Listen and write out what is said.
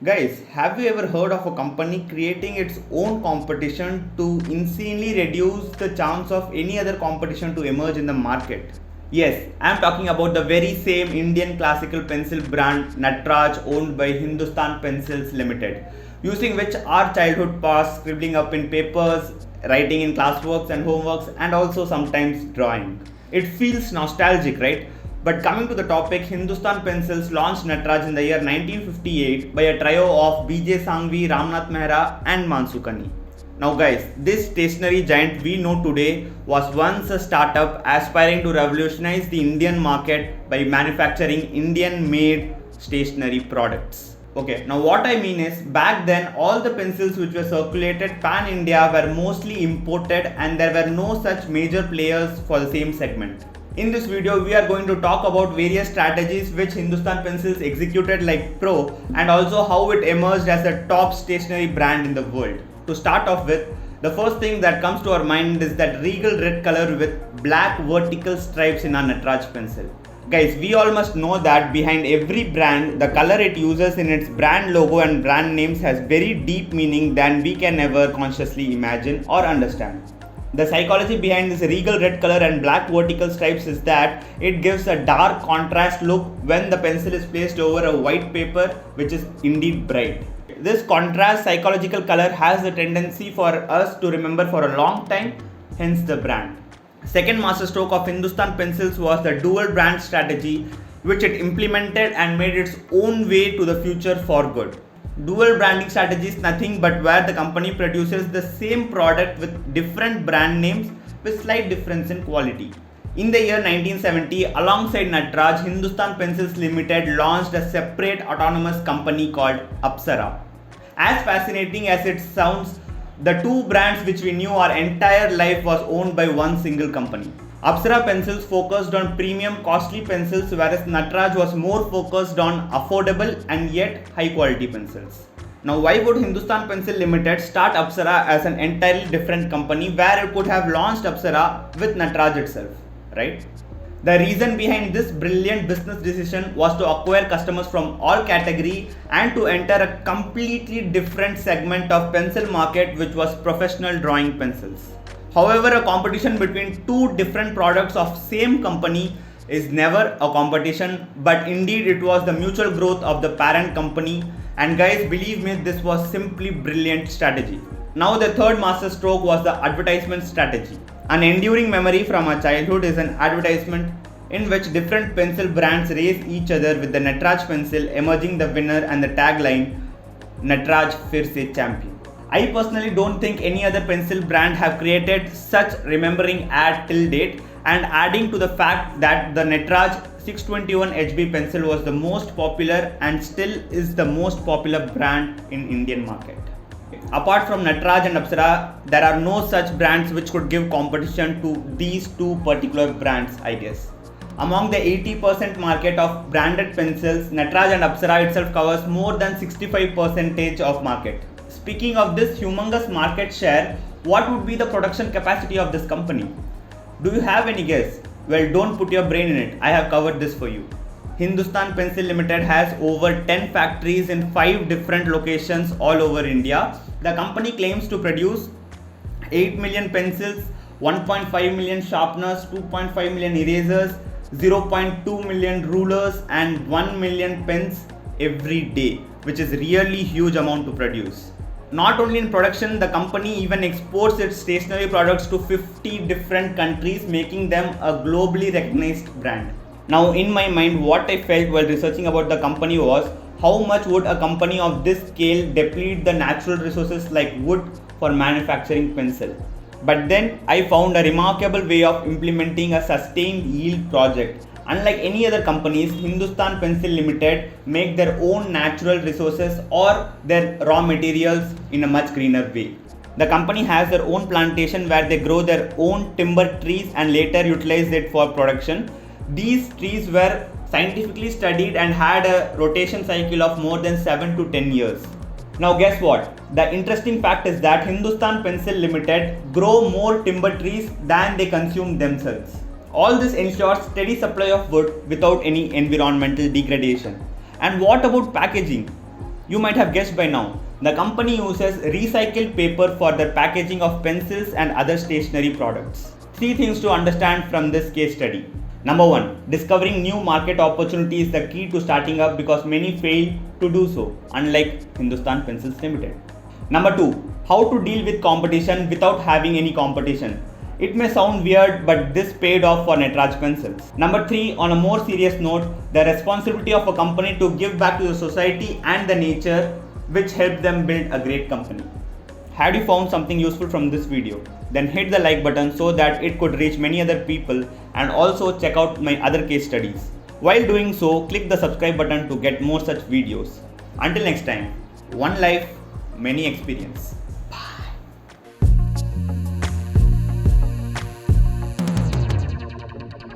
Guys, have you ever heard of a company creating its own competition to insanely reduce the chance of any other competition to emerge in the market? Yes, I am talking about the very same Indian classical pencil brand Nataraj, owned by Hindustan Pencils Limited, using which our childhood passed scribbling up in papers, writing in classworks and homeworks, and also sometimes drawing. It feels nostalgic, right? But coming to the topic, Hindustan Pencils launched Nataraj in the year 1958 by a trio of B.J. Sanghvi, Ramnath Mehra, and Mansukani. Now, guys, this stationery giant we know today was once a startup aspiring to revolutionize the Indian market by manufacturing Indian made stationery products. Okay, now what I mean is, back then all the pencils which were circulated pan India were mostly imported and there were no such major players for the same segment. In this video, we are going to talk about various strategies which Hindustan Pencils executed like pro and also how it emerged as a top stationery brand in the world. To start off with, the first thing that comes to our mind is that regal red color with black vertical stripes in our Nataraj pencil. Guys, we all must know that behind every brand, the color it uses in its brand logo and brand names has very deep meaning than we can ever consciously imagine or understand. The psychology behind this regal red color and black vertical stripes is that it gives a dark contrast look when the pencil is placed over a white paper, which is indeed bright. This contrast psychological color has a tendency for us to remember for a long time, hence the brand. Second masterstroke of Hindustan Pencils was the dual brand strategy, which it implemented and made its own way to the future for good. Dual branding strategy is nothing but where the company produces the same product with different brand names with slight difference in quality. In the year 1970, alongside Nataraj, Hindustan Pencils Limited launched a separate autonomous company called Apsara. As fascinating as it sounds, the two brands which we knew our entire life was owned by one single company. Apsara pencils focused on premium costly pencils, whereas Nataraj was more focused on affordable and yet high quality pencils. Now, why would Hindustan Pencil Limited start Apsara as an entirely different company where it could have launched Apsara with Nataraj itself, right? The reason behind this brilliant business decision was to acquire customers from all category and to enter a completely different segment of pencil market, which was professional drawing pencils. However, a competition between two different products of same company is never a competition, but indeed it was the mutual growth of the parent company. And guys, believe me, this was simply brilliant strategy. Now the third master stroke was the advertisement strategy. An enduring memory from our childhood is an advertisement in which different pencil brands race each other with the Nataraj pencil emerging the winner and the tagline, Nataraj Fir Se Champion. I personally don't think any other pencil brand have created such remembering ad till date, and adding to the fact that the Nataraj 621 HB pencil was the most popular and still is the most popular brand in Indian market. Apart from Nataraj and Apsara, there are no such brands which could give competition to these two particular brands, I guess. Among the 80% market of branded pencils, Nataraj and Apsara itself covers more than 65% of market. Speaking of this humongous market share, what would be the production capacity of this company? Do you have any guess? Well, don't put your brain in it. I have covered this for you. Hindustan Pencil Limited has over 10 factories in 5 different locations all over India. The company claims to produce 8 million pencils, 1.5 million sharpeners, 2.5 million erasers, 0.2 million rulers and 1 million pens every day, which is really huge amount to produce. Not only in production, the company even exports its stationery products to 50 different countries, making them a globally recognized brand. Now, in my mind, what I felt while researching about the company was how much would a company of this scale deplete the natural resources like wood for manufacturing pencil. But then I found a remarkable way of implementing a sustained yield project. Unlike any other companies, Hindustan Pencil Limited make their own natural resources or their raw materials in a much greener way. The company has their own plantation where they grow their own timber trees and later utilize it for production. These trees were scientifically studied and had a rotation cycle of more than 7 to 10 years. Now guess what? The interesting fact is that Hindustan Pencil Limited grow more timber trees than they consume themselves. All this ensures steady supply of wood without any environmental degradation. And what about packaging? You might have guessed by now, the company uses recycled paper for their packaging of pencils and other stationery products. 3 things to understand from this case study. Number 1. Discovering new market opportunity is the key to starting up because many fail to do so, unlike Hindustan Pencils Limited. Number 2. How to deal with competition without having any competition. It may sound weird, but this paid off for Nataraj pencils. Number 3. On a more serious note, the responsibility of a company to give back to the society and the nature which helped them build a great company. Had you found something useful from this video? Then hit the like button so that it could reach many other people, and also check out my other case studies. While doing so, click the subscribe button to get more such videos. Until next time, one life, many experience.